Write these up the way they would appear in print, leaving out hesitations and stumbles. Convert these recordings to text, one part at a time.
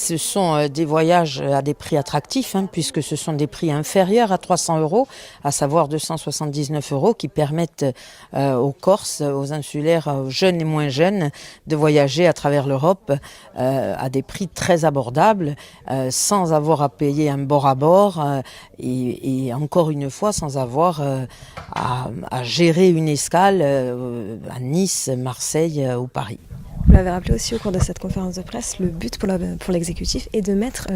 Ce sont des voyages à des prix attractifs, puisque ce sont des prix inférieurs à 300 €, à savoir 279 € qui permettent aux Corses, aux insulaires, aux jeunes et moins jeunes, de voyager à travers l'Europe à des prix très abordables, sans avoir à payer un bord à bord et encore une fois sans avoir à gérer une escale à Nice, Marseille ou Paris. Vous l'avez rappelé aussi au cours de cette conférence de presse, le but pour l'exécutif est de mettre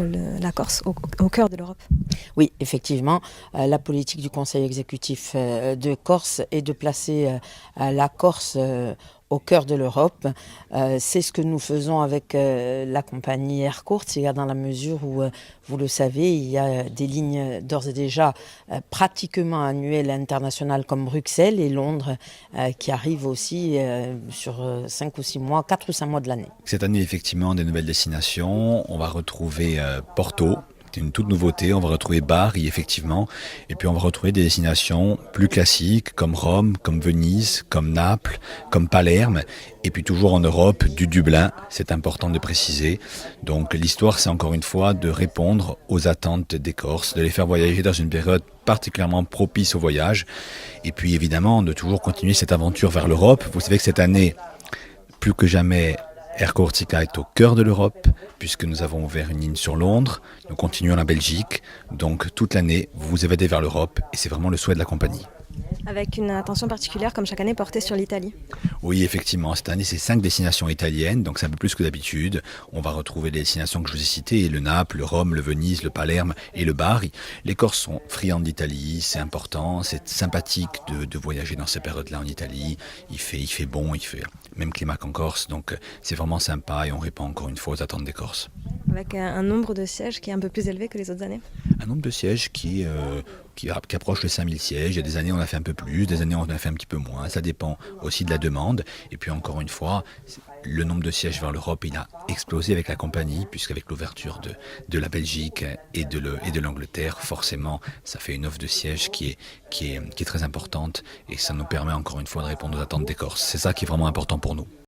la Corse au cœur de l'Europe. Oui, effectivement, la politique du Conseil exécutif de Corse est de placer la Corse au cœur de l'Europe. C'est ce que nous faisons avec la compagnie Aircourt, c'est-à-dire dans la mesure où, vous le savez, il y a des lignes d'ores et déjà pratiquement annuelles internationales comme Bruxelles et Londres qui arrivent aussi sur 5 ou 6 mois, 4 ou 5 mois de l'année. Cette année, effectivement, des nouvelles destinations. On va retrouver Porto. C'est une toute nouveauté, on va retrouver Bari effectivement, et puis on va retrouver des destinations plus classiques comme Rome, comme Venise, comme Naples, comme Palerme, et puis toujours en Europe, du Dublin, c'est important de préciser. Donc l'histoire, c'est encore une fois de répondre aux attentes des Corses, de les faire voyager dans une période particulièrement propice au voyage, et puis évidemment de toujours continuer cette aventure vers l'Europe. Vous savez que cette année, plus que jamais, Air Corsica est au cœur de l'Europe, puisque nous avons ouvert une ligne sur Londres, nous continuons la Belgique, donc toute l'année, vous vous évadez vers l'Europe, et c'est vraiment le souhait de la compagnie. Avec une attention particulière, comme chaque année, portée sur l'Italie. Oui, effectivement, cette année, c'est 5 destinations italiennes, donc c'est un peu plus que d'habitude. On va retrouver les destinations que je vous ai citées, le Naples, le Rome, le Venise, le Palerme et le Bari. Les Corses sont friands d'Italie, c'est important, c'est sympathique de voyager dans ces périodes-là en Italie. Il fait bon, il fait même climat qu'en Corse, donc c'est vraiment sympa et on répond encore une fois aux attentes des Corses. Avec un nombre de sièges qui est un peu plus élevé que les autres années. Un nombre de sièges qui approche les 5000 sièges. Il y a des années on a fait un peu plus, des années on a fait un petit peu moins. Ça dépend aussi de la demande. Et puis encore une fois, le nombre de sièges vers l'Europe, il a explosé avec la compagnie, puisqu'avec l'ouverture de la Belgique et de l'Angleterre, forcément, ça fait une offre de sièges qui est très importante et ça nous permet encore une fois de répondre aux attentes des Corses. C'est ça qui est vraiment important pour nous.